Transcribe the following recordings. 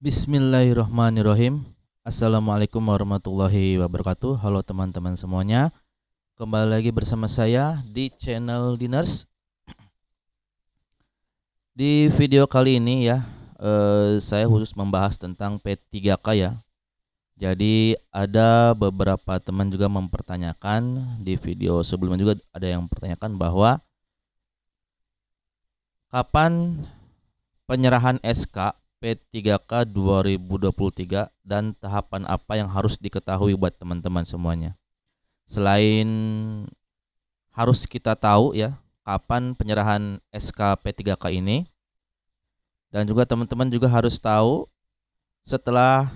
Bismillahirrahmanirrahim. Assalamualaikum warahmatullahi wabarakatuh. Halo teman-teman semuanya. Kembali lagi bersama saya di channel Diners. Di video kali ini ya, saya khusus membahas tentang P3K ya. Jadi ada beberapa teman juga mempertanyakan, di video sebelumnya juga ada yang mempertanyakan bahwa kapan penyerahan SK P3K 2023 dan tahapan apa yang harus diketahui buat teman-teman semuanya. Selain harus kita tahu ya kapan penyerahan SK P3K ini, dan juga teman-teman juga harus tahu setelah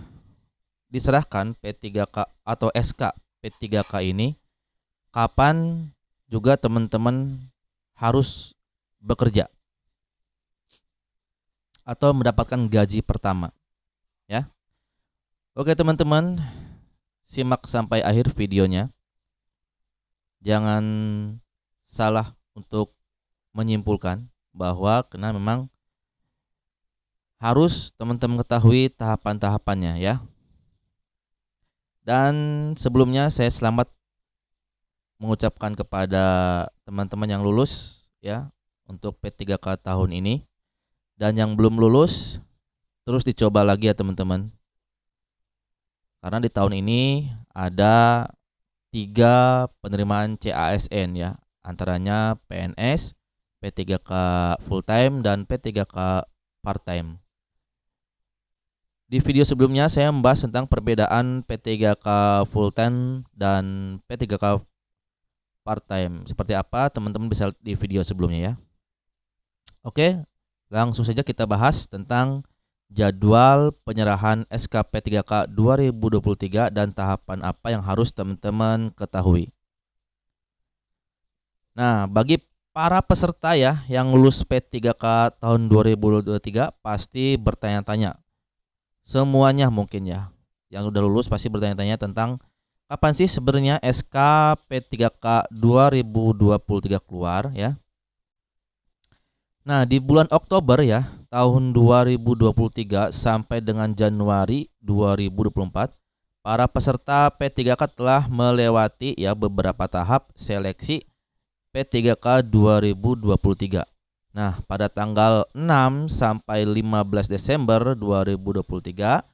diserahkan P3K atau SK P3K ini, kapan juga teman-teman harus bekerja atau mendapatkan gaji pertama ya. Oke teman-teman, simak sampai akhir videonya. Jangan salah untuk menyimpulkan bahwa karena memang harus teman-teman ketahui tahapan-tahapannya ya. Dan sebelumnya saya selamat mengucapkan kepada teman-teman yang lulus ya untuk P3K tahun ini. Dan yang belum lulus terus dicoba lagi ya teman-teman. Karena di tahun ini ada 3 penerimaan CASN ya, antaranya PNS, P3K full time dan P3K part time. Di video sebelumnya saya membahas tentang perbedaan P3K full time dan P3K part time. Seperti apa teman-teman bisa lihat di video sebelumnya ya. Oke, langsung saja kita bahas tentang jadwal penyerahan SKP 3K 2023 dan tahapan apa yang harus teman-teman ketahui. Nah, bagi para peserta ya yang lulus P3K tahun 2023 pasti bertanya-tanya. Semuanya mungkin ya. Yang udah lulus pasti bertanya-tanya tentang kapan sih sebenarnya SK P3K 2023 keluar ya. Nah, di bulan Oktober ya, tahun 2023 sampai dengan Januari 2024, para peserta P3K telah melewati ya beberapa tahap seleksi P3K 2023. Nah, pada tanggal 6 sampai 15 Desember 2023,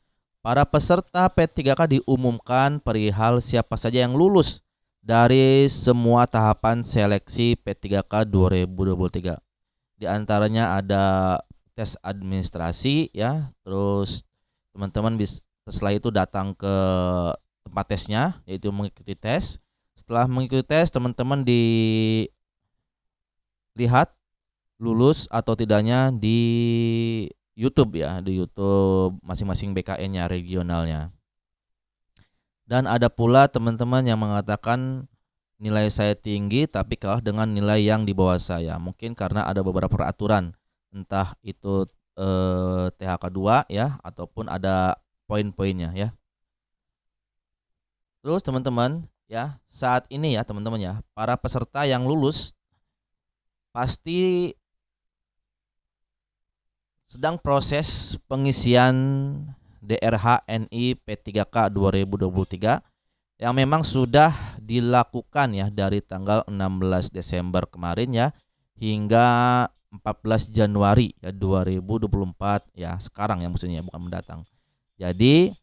para peserta P3K diumumkan perihal siapa saja yang lulus dari semua tahapan seleksi P3K 2023. Di antaranya ada tes administrasi ya, terus teman-teman bisa setelah itu datang ke tempat tesnya, yaitu mengikuti tes. Setelah mengikuti tes, teman-teman dilihat lulus atau tidaknya di YouTube ya, di YouTube masing-masing BKN-nya, regionalnya. Dan ada pula teman-teman yang mengatakan nilai saya tinggi tapi kalah dengan nilai yang di bawah saya. Mungkin karena ada beberapa peraturan, entah itu THK 2 ya ataupun ada poin-poinnya ya. Terus teman-teman ya, saat ini ya teman-teman ya, para peserta yang lulus pasti sedang proses pengisian DRH NI P3K 2023 yang memang sudah dilakukan ya dari tanggal 16 Desember kemarin ya hingga 14 Januari ya 2024 ya, sekarang ya maksudnya, bukan mendatang. Jadi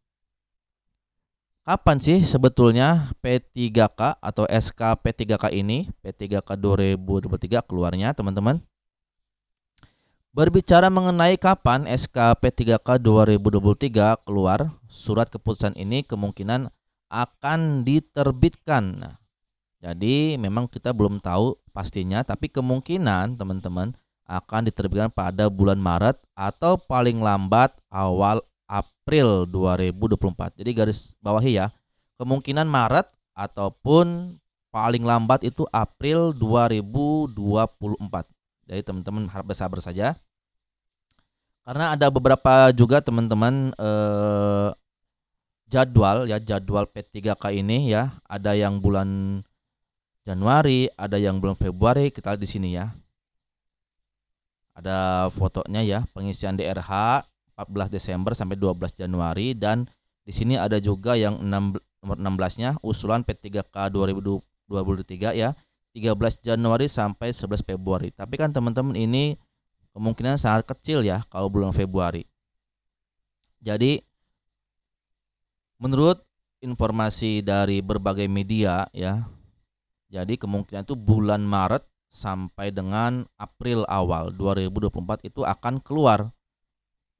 kapan sih sebetulnya P3K atau SK P3K ini, P3K 2023 keluarnya teman-teman? Berbicara mengenai kapan SK P3K 2023 keluar, surat keputusan ini kemungkinan akan diterbitkan. Nah, jadi memang kita belum tahu pastinya, tapi kemungkinan teman-teman akan diterbitkan pada bulan Maret atau paling lambat awal April 2024. Jadi garis bawahi ya, kemungkinan Maret ataupun paling lambat itu April 2024. Jadi teman-teman harap bersabar saja. Karena ada beberapa juga teman-teman jadwal P3K ini ya, ada yang bulan Januari, ada yang bulan Februari. Kita lihat di sini ya. Ada fotonya ya, pengisian DRH 14 Desember sampai 12 Januari, dan di sini ada juga yang nomor 16-nya usulan P3K 2023 ya, 13 Januari sampai 11 Februari. Tapi kan teman-teman ini kemungkinan sangat kecil ya kalau bulan Februari. Jadi menurut informasi dari berbagai media ya, jadi kemungkinan itu bulan Maret sampai dengan April awal 2024 itu akan keluar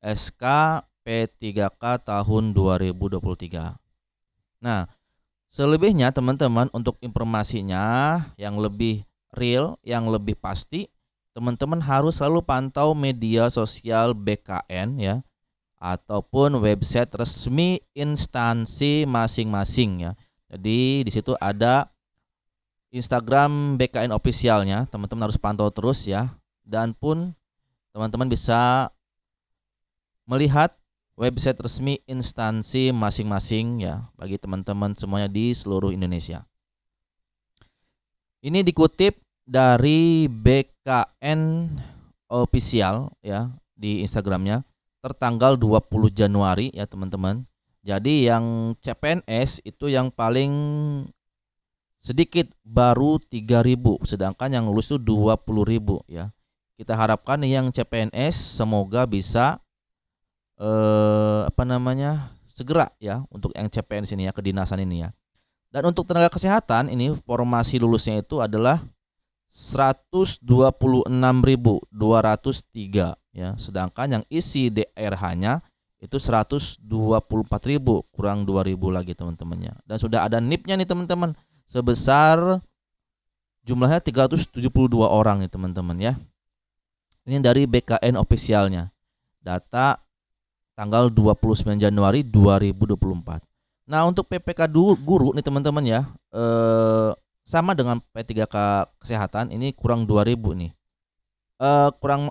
SK P3K tahun 2023. Nah, selebihnya teman-teman untuk informasinya yang lebih real, yang lebih pasti, teman-teman harus selalu pantau media sosial BKN ya, ataupun website resmi instansi masing-masing ya. Jadi di situ ada Instagram BKN officialnya, teman-teman harus pantau terus ya. Dan pun teman-teman bisa melihat website resmi instansi masing-masing ya, bagi teman-teman semuanya di seluruh Indonesia. Ini dikutip dari BKN official ya di Instagramnya tertanggal 20 Januari ya teman-teman. Jadi yang CPNS itu yang paling sedikit baru 3.000, sedangkan yang lulus itu 20.000 ya. Kita harapkan yang CPNS semoga bisa segera ya untuk yang CPNS ini ya, kedinasan ini ya. Dan untuk tenaga kesehatan ini formasi lulusnya itu adalah 126.203 ya, sedangkan yang isi DRH-nya itu 124.000, kurang 2.000 lagi teman-temannya. Dan sudah ada NIP-nya nih teman-teman, sebesar jumlahnya 372 orang nih teman-teman ya. Ini dari BKN officialnya, data tanggal 29 Januari 2024. Nah untuk PPK guru nih teman-teman ya, sama dengan P3K kesehatan, ini kurang 2.000 nih, kurang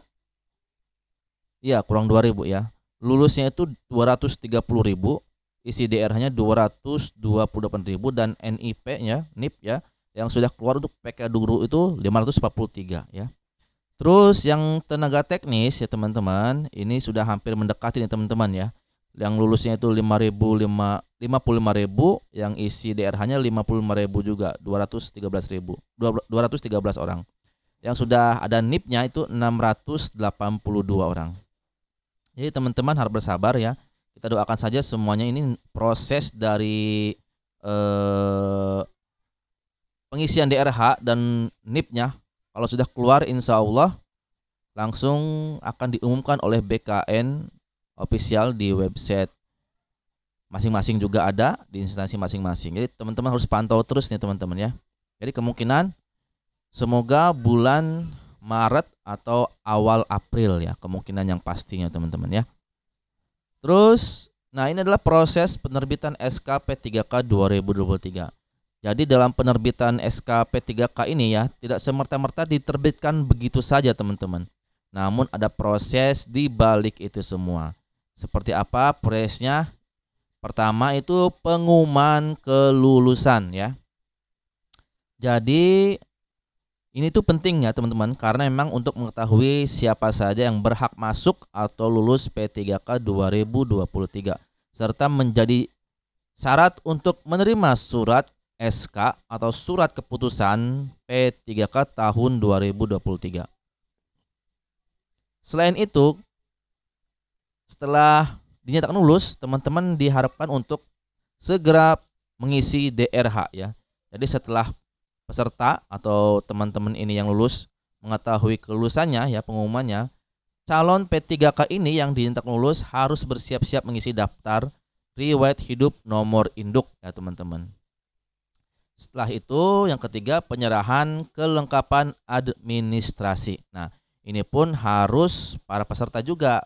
2.000 ya. Lulusnya itu 230.000, isi DR-nya 228.000, dan NIP-nya ya yang sudah keluar untuk PK guru itu 543 ya. Terus yang tenaga teknis ya teman-teman, ini sudah hampir mendekati nih teman-teman ya. Yang lulusnya itu 55.000, yang isi DRH-nya 55.000 juga, 213 orang. Yang sudah ada NIP-nya itu 682 orang. Jadi teman-teman harus bersabar ya. Kita doakan saja semuanya ini proses dari pengisian DRH dan NIP-nya. Kalau sudah keluar insya Allah langsung akan diumumkan oleh BKN official di website masing-masing, juga ada di instansi masing-masing. Jadi teman-teman harus pantau terus nih teman-teman ya. Jadi kemungkinan semoga bulan Maret atau awal April ya, kemungkinan yang pastinya teman-teman ya. Terus, nah ini adalah proses penerbitan SK P3K 2023. Jadi dalam penerbitan SK P3K ini ya, tidak semerta-merta diterbitkan begitu saja teman-teman. Namun ada proses di balik itu semua. Seperti apa prosesnya? Pertama itu pengumuman kelulusan ya. Jadi ini tuh penting ya teman-teman, karena memang untuk mengetahui siapa saja yang berhak masuk atau lulus P3K 2023, serta menjadi syarat untuk menerima surat SK atau surat keputusan P3K tahun 2023. Selain itu, setelah dinyatakan lulus, teman-teman diharapkan untuk segera mengisi DRH ya. Jadi setelah peserta atau teman-teman ini yang lulus mengetahui kelulusannya ya, pengumumannya, calon P3K ini yang dinyatakan lulus harus bersiap-siap mengisi daftar riwayat hidup nomor induk ya teman-teman. Setelah itu yang ketiga penyerahan kelengkapan administrasi. Nah ini pun harus para peserta juga.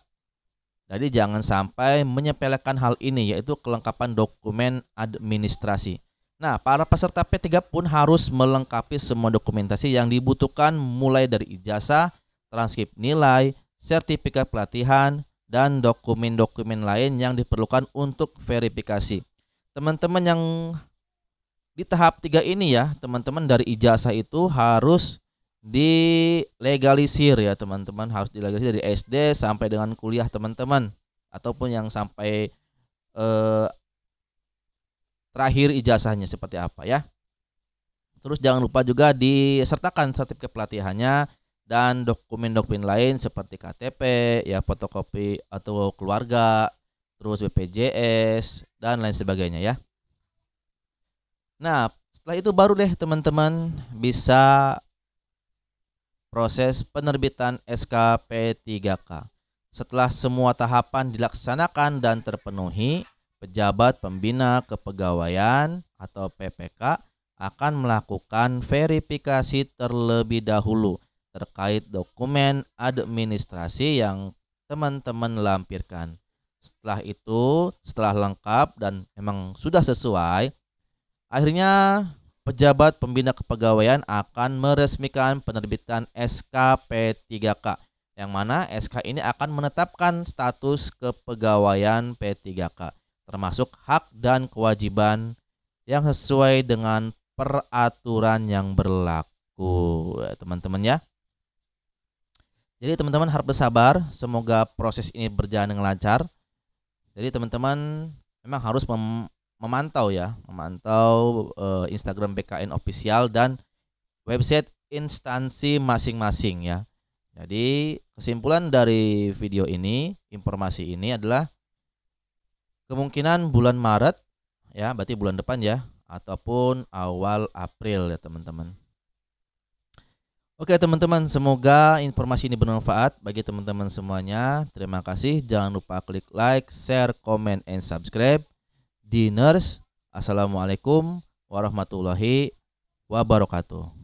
Jadi jangan sampai menyepelekan hal ini, yaitu kelengkapan dokumen administrasi. Nah para peserta P3 pun harus melengkapi semua dokumentasi yang dibutuhkan, mulai dari ijazah, transkrip nilai, sertifikat pelatihan, dan dokumen-dokumen lain yang diperlukan untuk verifikasi. Teman-teman yang di tahap 3 ini ya, teman-teman dari ijazah itu harus dilegalisir ya teman-teman, harus dilegalisir dari SD sampai dengan kuliah teman-teman ataupun yang sampai terakhir ijazahnya seperti apa ya. Terus jangan lupa juga disertakan sertifikat pelatihannya dan dokumen-dokumen lain seperti KTP, ya fotokopi atau keluarga, terus BPJS dan lain sebagainya ya. Nah, setelah itu baru deh teman-teman bisa proses penerbitan SKP3K. Setelah semua tahapan dilaksanakan dan terpenuhi, pejabat pembina kepegawaian atau PPK akan melakukan verifikasi terlebih dahulu terkait dokumen administrasi yang teman-teman lampirkan. Setelah itu, setelah lengkap dan memang sudah sesuai, akhirnya pejabat pembina kepegawaian akan meresmikan penerbitan SKP3K, yang mana SK ini akan menetapkan status kepegawaian P3K, termasuk hak dan kewajiban yang sesuai dengan peraturan yang berlaku, teman-teman ya. Jadi teman-teman harap bersabar, semoga proses ini berjalan dengan lancar. Jadi teman-teman memang harus memantau Instagram BKN Official dan website instansi masing-masing ya. Jadi kesimpulan dari video ini, informasi ini adalah kemungkinan bulan Maret ya, berarti bulan depan ya, ataupun awal April ya teman-teman. Oke teman-teman, semoga informasi ini bermanfaat bagi teman-teman semuanya. Terima kasih. Jangan lupa klik like, share, comment, and subscribe. Diners, assalamualaikum warahmatullahi wabarakatuh.